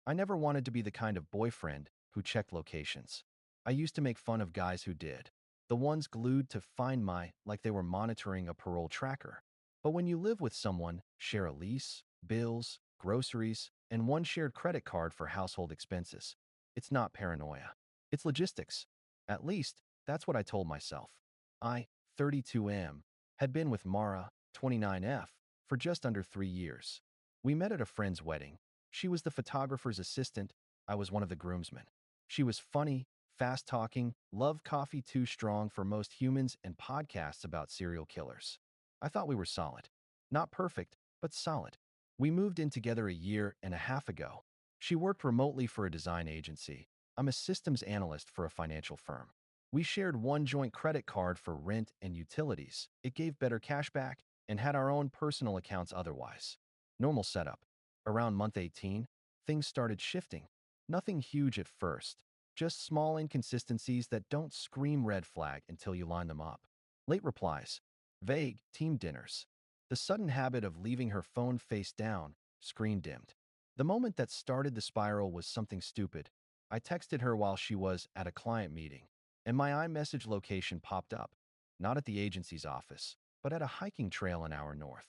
I never wanted to be the kind of boyfriend who checked locations. I used to make fun of guys who did. The ones glued to Find My like they were monitoring a parole tracker. But when you live with someone, share a lease, bills, groceries, and one shared credit card for household expenses, it's not paranoia. It's logistics. At least, that's what I told myself. I, 32M, had been with Mara, 29F, for just under 3 years. We met at a friend's wedding. She was the photographer's assistant. I was one of the groomsmen. She was funny, fast-talking, loved coffee too strong for most humans, and podcasts about serial killers. I thought we were solid. Not perfect, but solid. We moved in together a year and a half ago. She worked remotely for a design agency. I'm a systems analyst for a financial firm. We shared one joint credit card for rent and utilities. It gave better cash back and had our own personal accounts otherwise. Normal setup. Around month 18, things started shifting. Nothing huge at first, just small inconsistencies that don't scream red flag until you line them up. Late replies, vague team dinners, the sudden habit of leaving her phone face down, screen dimmed. The moment that started the spiral was something stupid. I texted her while she was at a client meeting, and my iMessage location popped up, not at the agency's office, but at a hiking trail an hour north.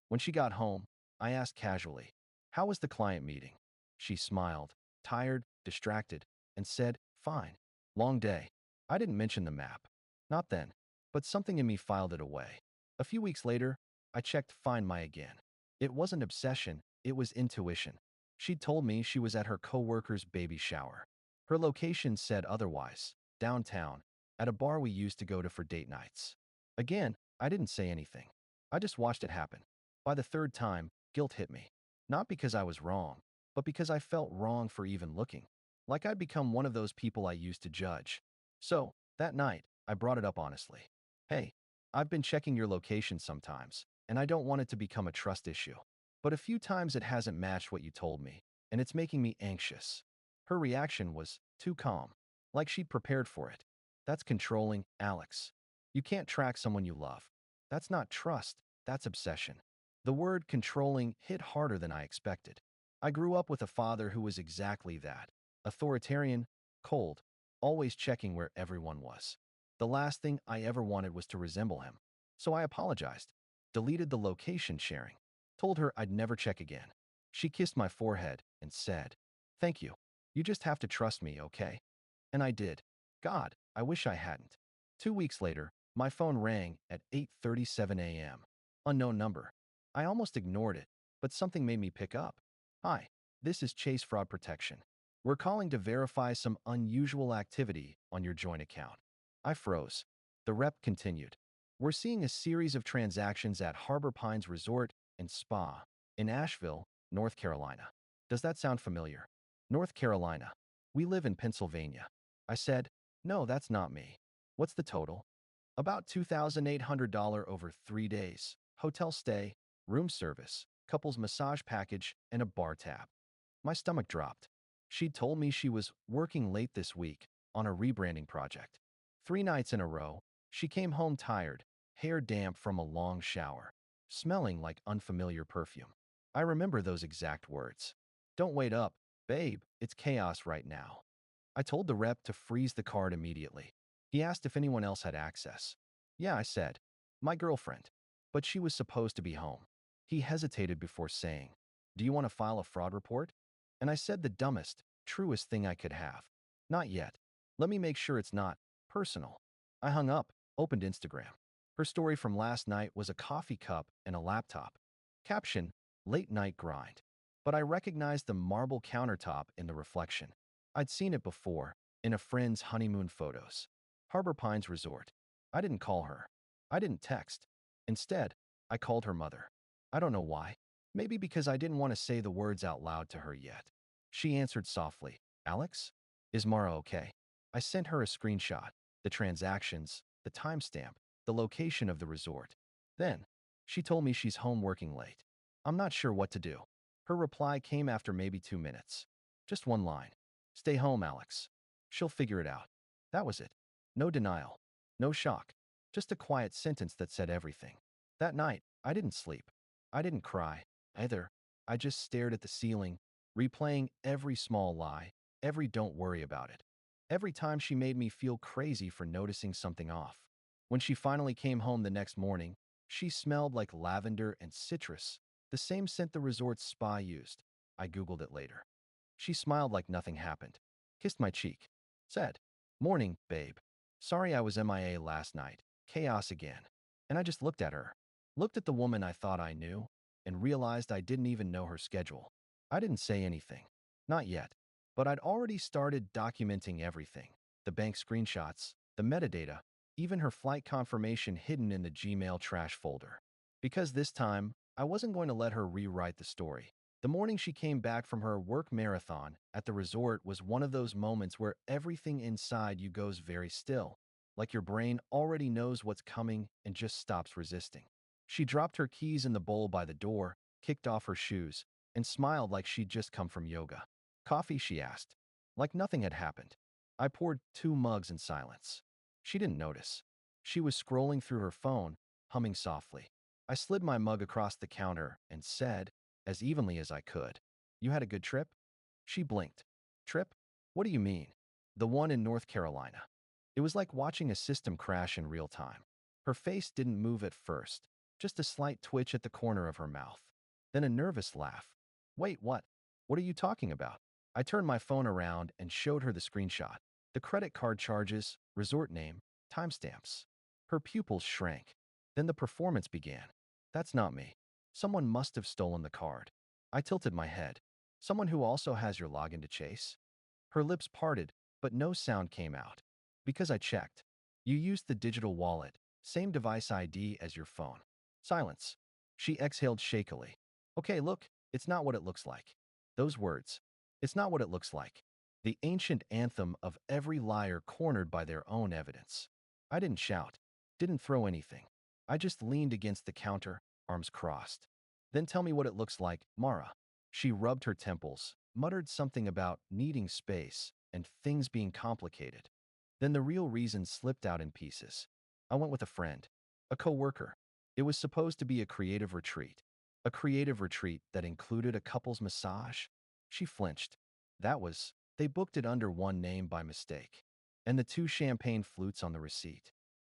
When she got home, I asked casually, "How was the client meeting?" She smiled, tired, distracted, and said, "Fine. Long day." I didn't mention the map. Not then, but something in me filed it away. A few weeks later, I checked Find My again. It wasn't obsession, it was intuition. She'd told me she was at her coworker's baby shower. Her location said otherwise, downtown, at a bar we used to go to for date nights. Again, I didn't say anything. I just watched it happen. By the third time, guilt hit me. Not because I was wrong, but because I felt wrong for even looking. Like I'd become one of those people I used to judge. So, that night, I brought it up honestly. "Hey, I've been checking your location sometimes, and I don't want it to become a trust issue. But a few times it hasn't matched what you told me, and it's making me anxious." Her reaction was too calm, like she'd prepared for it. "That's controlling, Alex. You can't track someone you love. That's not trust, that's obsession." The word controlling hit harder than I expected. I grew up with a father who was exactly that. Authoritarian, cold, always checking where everyone was. The last thing I ever wanted was to resemble him. So I apologized, deleted the location sharing, told her I'd never check again. She kissed my forehead and said, "Thank you. You just have to trust me, okay?" And I did. God, I wish I hadn't. 2 weeks later, my phone rang at 8:37 a.m. Unknown number. I almost ignored it, but something made me pick up. "Hi, this is Chase Fraud Protection. We're calling to verify some unusual activity on your joint account." I froze. The rep continued. "We're seeing a series of transactions at Harbor Pines Resort and Spa in Asheville, North Carolina. Does that sound familiar?" "North Carolina. We live in Pennsylvania." I said, "No, that's not me." "What's the total?" "About $2,800 over 3 days. Hotel stay, room service, couples massage package, and a bar tab." My stomach dropped. She'd told me she was working late this week on a rebranding project. 3 nights in a row, she came home tired, hair damp from a long shower, smelling like unfamiliar perfume. I remember those exact words. "Don't wait up, babe, it's chaos right now." I told the rep to freeze the card immediately. He asked if anyone else had access. "Yeah," I said. "My girlfriend." But she was supposed to be home. He hesitated before saying, "Do you want to file a fraud report?" And I said the dumbest, truest thing I could have. "Not yet. Let me make sure it's not personal." I hung up, opened Instagram. Her story from last night was a coffee cup and a laptop. Caption, "Late night grind." But I recognized the marble countertop in the reflection. I'd seen it before, in a friend's honeymoon photos. Harbor Pines Resort. I didn't call her. I didn't text. Instead, I called her mother. I don't know why. Maybe because I didn't want to say the words out loud to her yet. She answered softly, "Alex? Is Mara okay?" I sent her a screenshot, the transactions, the timestamp, the location of the resort. Then, she told me she's home working late. I'm not sure what to do. Her reply came after maybe 2 minutes. Just one line. "Stay home, Alex. She'll figure it out." That was it. No denial. No shock. Just a quiet sentence that said everything. That night, I didn't sleep. I didn't cry, either. I just stared at the ceiling, replaying every small lie, every don't worry about it. Every time she made me feel crazy for noticing something off. When she finally came home the next morning, she smelled like lavender and citrus, the same scent the resort's spa used. I Googled it later. She smiled like nothing happened, kissed my cheek, said, "Morning, babe. Sorry I was MIA last night. Chaos again." And I just looked at her, looked at the woman I thought I knew, and realized I didn't even know her schedule. I didn't say anything. Not yet. But I'd already started documenting everything. The bank screenshots, the metadata, even her flight confirmation hidden in the Gmail trash folder. Because this time, I wasn't going to let her rewrite the story. The morning she came back from her work marathon at the resort was one of those moments where everything inside you goes very still, like your brain already knows what's coming and just stops resisting. She dropped her keys in the bowl by the door, kicked off her shoes, and smiled like she'd just come from yoga. "Coffee?" she asked, like nothing had happened. I poured 2 mugs in silence. She didn't notice. She was scrolling through her phone, humming softly. I slid my mug across the counter and said, as evenly as I could, "You had a good trip?" She blinked. "Trip? What do you mean?" "The one in North Carolina." It was like watching a system crash in real time. Her face didn't move at first, just a slight twitch at the corner of her mouth. Then a nervous laugh. "Wait, what? What are you talking about?" I turned my phone around and showed her the screenshot. The credit card charges, resort name, timestamps. Her pupils shrank. Then the performance began. "That's not me. Someone must have stolen the card." I tilted my head. "Someone who also has your login to Chase?" Her lips parted, but no sound came out. "Because I checked. You used the digital wallet, same device ID as your phone." Silence. She exhaled shakily. "Okay, look, it's not what it looks like." Those words. It's not what it looks like. The ancient anthem of every liar cornered by their own evidence. I didn't shout, didn't throw anything. I just leaned against the counter, arms crossed. "Then tell me what it looks like, Mara." She rubbed her temples, muttered something about needing space and things being complicated. Then the real reason slipped out in pieces. "I went with a friend, a coworker. It was supposed to be a creative retreat. A creative retreat that included a couple's massage." She flinched. They booked it under one name by mistake. And the 2 champagne flutes on the receipt.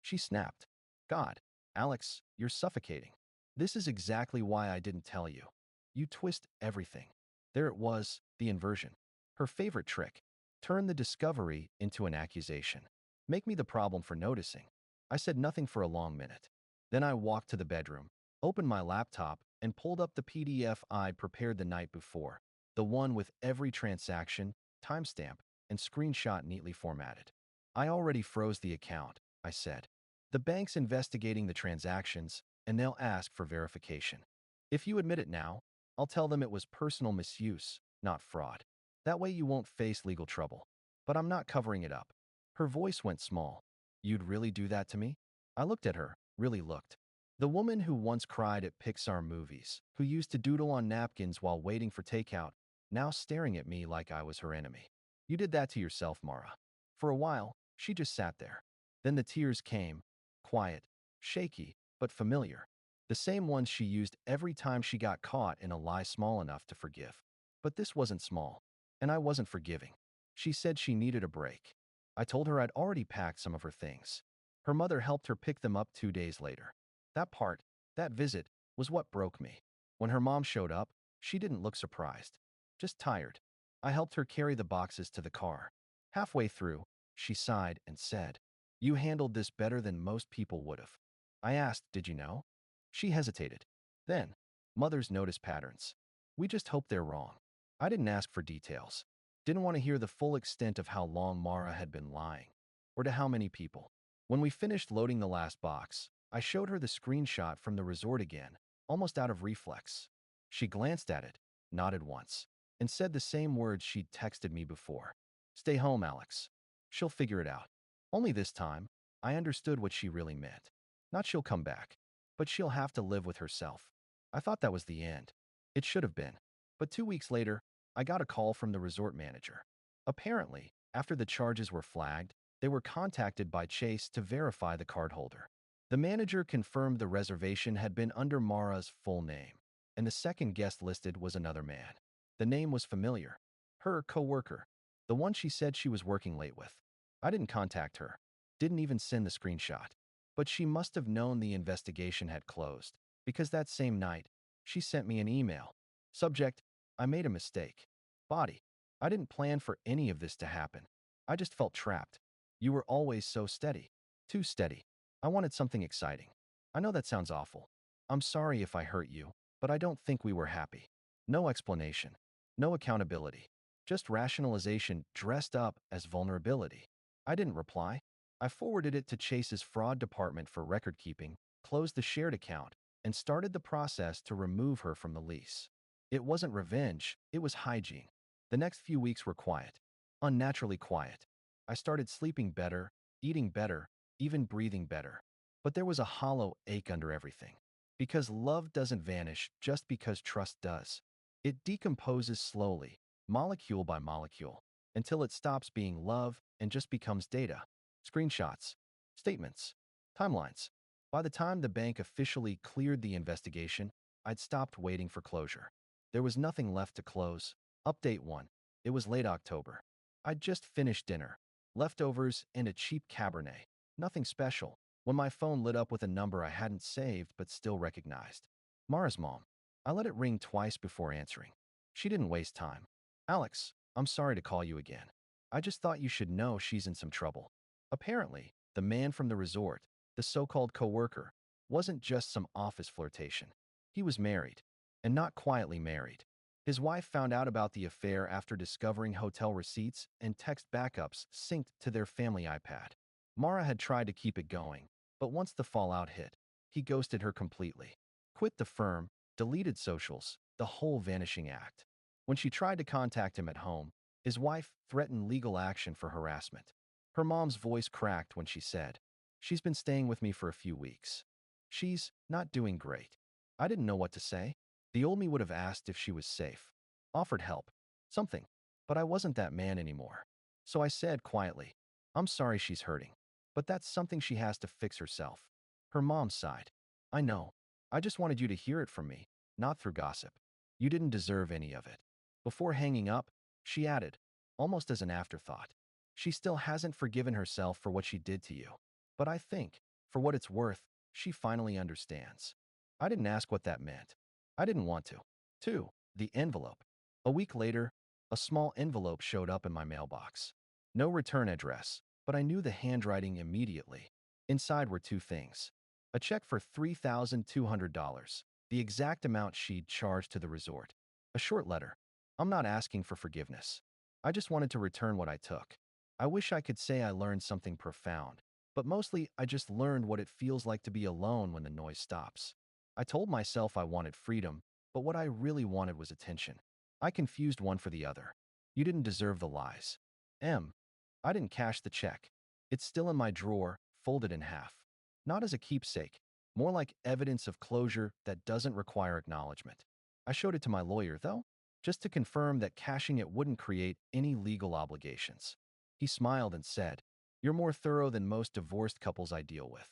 She snapped. "God, Alex, you're suffocating. This is exactly why I didn't tell you. You twist everything." There it was, the inversion. Her favorite trick. Turn the discovery into an accusation. Make me the problem for noticing. I said nothing for a long minute. Then I walked to the bedroom, opened my laptop, and pulled up the PDF I'd prepared the night before. The one with every transaction, timestamp, and screenshot neatly formatted. "I already froze the account," I said. "The bank's investigating the transactions, and they'll ask for verification. If you admit it now, I'll tell them it was personal misuse, not fraud. That way you won't face legal trouble. But I'm not covering it up." Her voice went small. "You'd really do that to me?" I looked at her, really looked. The woman who once cried at Pixar movies, who used to doodle on napkins while waiting for takeout, now staring at me like I was her enemy. "You did that to yourself, Mara." For a while, she just sat there. Then the tears came, quiet, shaky, but familiar. The same ones she used every time she got caught in a lie small enough to forgive. But this wasn't small, and I wasn't forgiving. She said she needed a break. I told her I'd already packed some of her things. Her mother helped her pick them up 2 days later. That part, that visit, was what broke me. When her mom showed up, she didn't look surprised, just tired. I helped her carry the boxes to the car. Halfway through, she sighed and said, "You handled this better than most people would have." I asked, "Did you know?" She hesitated. Then, mothers notice patterns. We just hope they're wrong. I didn't ask for details. Didn't want to hear the full extent of how long Mara had been lying, or to how many people. When we finished loading the last box, I showed her the screenshot from the resort again, almost out of reflex. She glanced at it, nodded once, and said the same words she'd texted me before. "Stay home, Alex. She'll figure it out." Only this time, I understood what she really meant. Not she'll come back, but she'll have to live with herself. I thought that was the end. It should have been. But 2 weeks later, I got a call from the resort manager. Apparently, after the charges were flagged, they were contacted by Chase to verify the cardholder. The manager confirmed the reservation had been under Mara's full name, and the second guest listed was another man. The name was familiar. Her coworker. The one she said she was working late with. I didn't contact her. Didn't even send the screenshot. But she must have known the investigation had closed, because that same night, she sent me an email. Subject, I made a mistake. Body, I didn't plan for any of this to happen. I just felt trapped. You were always so steady. Too steady. I wanted something exciting. I know that sounds awful. I'm sorry if I hurt you, but I don't think we were happy. No explanation. No accountability. Just rationalization dressed up as vulnerability. I didn't reply. I forwarded it to Chase's fraud department for record keeping, closed the shared account, and started the process to remove her from the lease. It wasn't revenge, it was hygiene. The next few weeks were quiet. Unnaturally quiet. I started sleeping better, eating better, even breathing better. But there was a hollow ache under everything. Because love doesn't vanish just because trust does. It decomposes slowly, molecule by molecule, until it stops being love and just becomes data, screenshots, statements, timelines. By the time the bank officially cleared the investigation, I'd stopped waiting for closure. There was nothing left to close. Update 1. It was late October. I'd just finished dinner, leftovers and a cheap Cabernet. Nothing special, when my phone lit up with a number I hadn't saved but still recognized. Mara's mom. I let it ring twice before answering. She didn't waste time. Alex, I'm sorry to call you again. I just thought you should know she's in some trouble. Apparently, the man from the resort, the so-called coworker, wasn't just some office flirtation. He was married, and not quietly married. His wife found out about the affair after discovering hotel receipts and text backups synced to their family iPad. Mara had tried to keep it going, but once the fallout hit, he ghosted her completely. Quit the firm, deleted socials, the whole vanishing act. When she tried to contact him at home, his wife threatened legal action for harassment. Her mom's voice cracked when she said, "She's been staying with me for a few weeks. She's not doing great." I didn't know what to say. The old me would have asked if she was safe, offered help, something, but I wasn't that man anymore. So I said quietly, "I'm sorry she's hurting, but that's something she has to fix herself." Her mom sighed. "I know. I just wanted you to hear it from me, not through gossip. You didn't deserve any of it." Before hanging up, she added, almost as an afterthought, "She still hasn't forgiven herself for what she did to you. But I think, for what it's worth, she finally understands." I didn't ask what that meant. I didn't want to. 2. The envelope. A week later, a small envelope showed up in my mailbox. No return address, but I knew the handwriting immediately. Inside were two things. A check for $3,200, the exact amount she'd charged to the resort. A short letter. "I'm not asking for forgiveness. I just wanted to return what I took." I wish I could say I learned something profound, but mostly I just learned what it feels like to be alone when the noise stops. I told myself I wanted freedom, but what I really wanted was attention. I confused one for the other. You didn't deserve the lies. I didn't cash the check. It's still in my drawer, folded in half. Not as a keepsake, more like evidence of closure that doesn't require acknowledgement. I showed it to my lawyer, though, just to confirm that cashing it wouldn't create any legal obligations. He smiled and said, "You're more thorough than most divorced couples I deal with."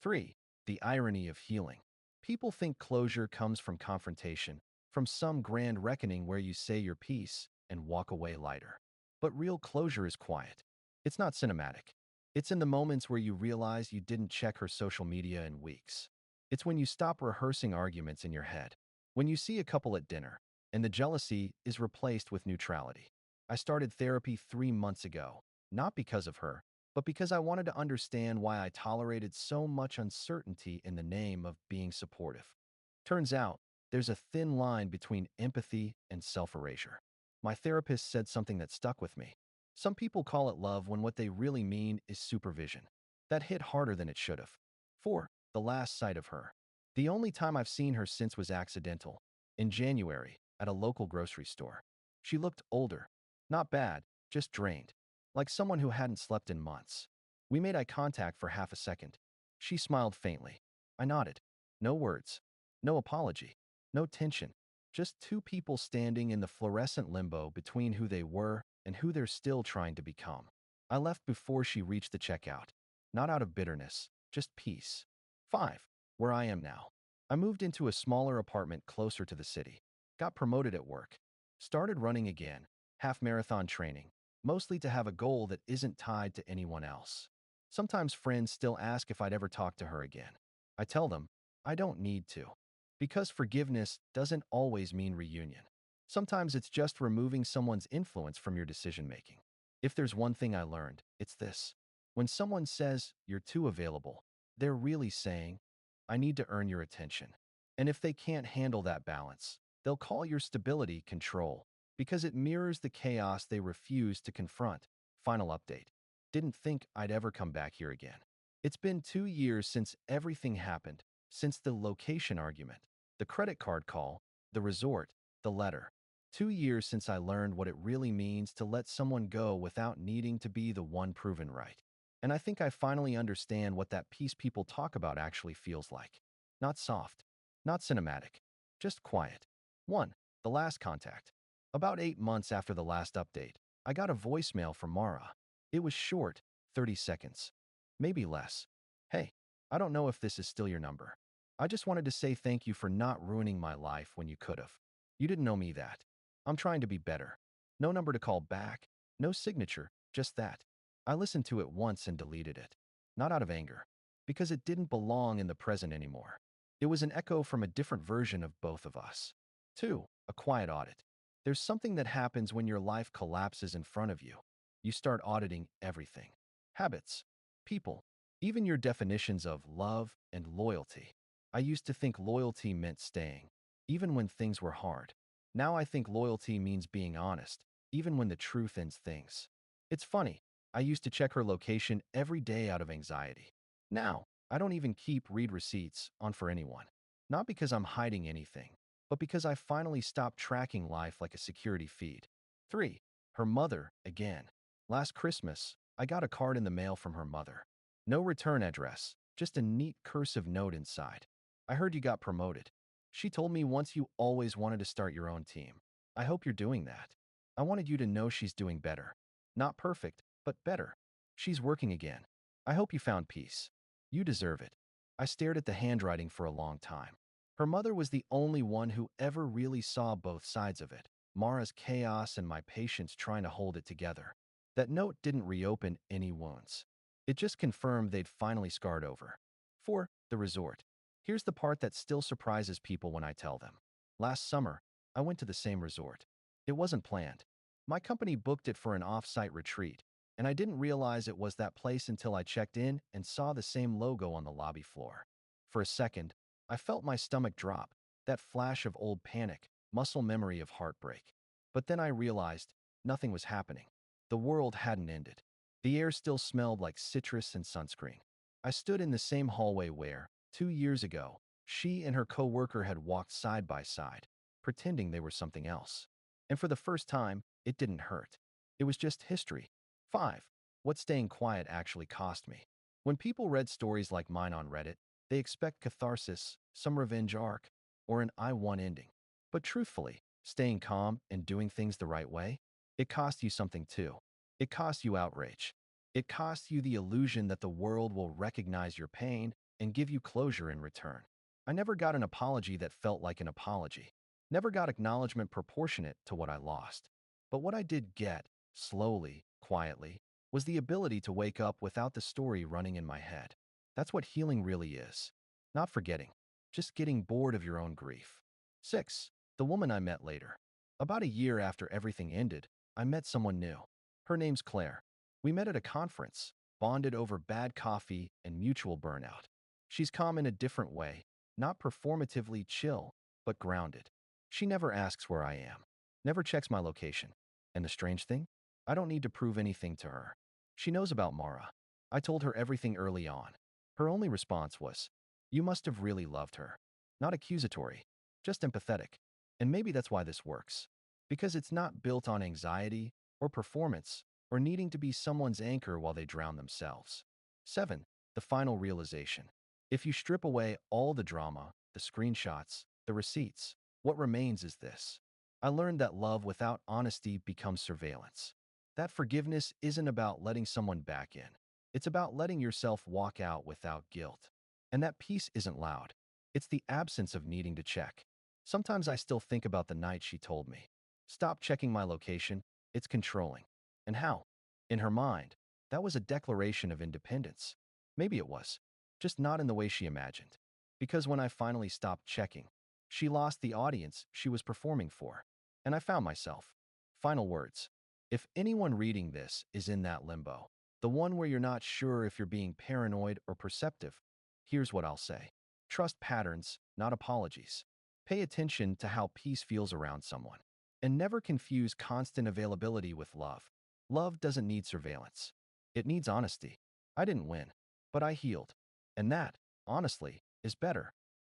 3. The irony of healing. People think closure comes from confrontation, from some grand reckoning where you say your piece and walk away lighter. But real closure is quiet. It's not cinematic. It's in the moments where you realize you didn't check her social media in weeks. It's when you stop rehearsing arguments in your head. When you see a couple at dinner, and the jealousy is replaced with neutrality. I started therapy 3 months ago, not because of her, but because I wanted to understand why I tolerated so much uncertainty in the name of being supportive. Turns out, there's a thin line between empathy and self-erasure. My therapist said something that stuck with me. Some people call it love when what they really mean is supervision. That hit harder than it should have. 4. The last sight of her. The only time I've seen her since was accidental. In January, at a local grocery store. She looked older. Not bad, just drained. Like someone who hadn't slept in months. We made eye contact for half a second. She smiled faintly. I nodded. No words. No apology. No tension. Just two people standing in the fluorescent limbo between who they were and who they're still trying to become. I left before she reached the checkout. Not out of bitterness, just peace. 5. Where I am now. I moved into a smaller apartment closer to the city. Got promoted at work. Started running again, half marathon training, mostly to have a goal that isn't tied to anyone else. Sometimes friends still ask if I'd ever talk to her again. I tell them, I don't need to. Because forgiveness doesn't always mean reunion. Sometimes it's just removing someone's influence from your decision making. If there's one thing I learned, it's this. When someone says you're too available, they're really saying, I need to earn your attention. And if they can't handle that balance, they'll call your stability control because it mirrors the chaos they refuse to confront. Final update. Didn't think I'd ever come back here again. It's been 2 years since everything happened, since the location argument, the credit card call, the resort, the letter. 2 years since I learned what it really means to let someone go without needing to be the one proven right. And I think I finally understand what that peace people talk about actually feels like. Not soft, not cinematic, just quiet. 1. The last contact. About 8 months after the last update, I got a voicemail from Mara. It was short, 30 seconds. Maybe less. Hey, I don't know if this is still your number. I just wanted to say thank you for not ruining my life when you could have. You didn't know me that. I'm trying to be better. No number to call back, no signature, just that. I listened to it once and deleted it. Not out of anger, because it didn't belong in the present anymore. It was an echo from a different version of both of us. 2. A quiet audit. There's something that happens when your life collapses in front of you. You start auditing everything. Habits, people, even your definitions of love and loyalty. I used to think loyalty meant staying, even when things were hard. Now I think loyalty means being honest, even when the truth ends things. It's funny, I used to check her location every day out of anxiety. Now, I don't even keep read receipts on for anyone. Not because I'm hiding anything, but because I finally stopped tracking life like a security feed. 3. Her mother, again. Last Christmas, I got a card in the mail from her mother. No return address, just a neat cursive note inside. I heard you got promoted. She told me once you always wanted to start your own team. I hope you're doing that. I wanted you to know she's doing better. Not perfect, but better. She's working again. I hope you found peace. You deserve it. I stared at the handwriting for a long time. Her mother was the only one who ever really saw both sides of it. Mara's chaos and my patience trying to hold it together. That note didn't reopen any wounds. It just confirmed they'd finally scarred over. 4. The resort. Here's the part that still surprises people when I tell them. Last summer, I went to the same resort. It wasn't planned. My company booked it for an off-site retreat, and I didn't realize it was that place until I checked in and saw the same logo on the lobby floor. For a second, I felt my stomach drop, that flash of old panic, muscle memory of heartbreak. But then I realized nothing was happening. The world hadn't ended. The air still smelled like citrus and sunscreen. I stood in the same hallway where, 2 years ago, she and her coworker had walked side by side, pretending they were something else. And for the first time, it didn't hurt. It was just history. 5. What staying quiet actually cost me. When people read stories like mine on Reddit, they expect catharsis, some revenge arc, or an I won ending. But truthfully, staying calm and doing things the right way, it costs you something too. It costs you outrage. It costs you the illusion that the world will recognize your pain and give you closure in return. I never got an apology that felt like an apology. Never got acknowledgement proportionate to what I lost. But what I did get, slowly, quietly, was the ability to wake up without the story running in my head. That's what healing really is. Not forgetting, just getting bored of your own grief. 6. The woman I met later. About a year after everything ended, I met someone new. Her name's Claire. We met at a conference, bonded over bad coffee and mutual burnout. She's calm in a different way, not performatively chill, but grounded. She never asks where I am, never checks my location. And the strange thing? I don't need to prove anything to her. She knows about Mara. I told her everything early on. Her only response was, you must have really loved her. Not accusatory, just empathetic. And maybe that's why this works. Because it's not built on anxiety or performance or needing to be someone's anchor while they drown themselves. 7. The final realization. If you strip away all the drama, the screenshots, the receipts, what remains is this. I learned that love without honesty becomes surveillance. That forgiveness isn't about letting someone back in. It's about letting yourself walk out without guilt. And that peace isn't loud. It's the absence of needing to check. Sometimes I still think about the night she told me. Stop checking my location. It's controlling. And how? In her mind, that was a declaration of independence. Maybe it was, just not in the way she imagined. Because when I finally stopped checking, she lost the audience she was performing for. And I found myself. Final words. If anyone reading this is in that limbo, the one where you're not sure if you're being paranoid or perceptive, here's what I'll say. Trust patterns, not apologies. Pay attention to how peace feels around someone. And never confuse constant availability with love. Love doesn't need surveillance. It needs honesty. I didn't win, but I healed. And that, honestly, is better.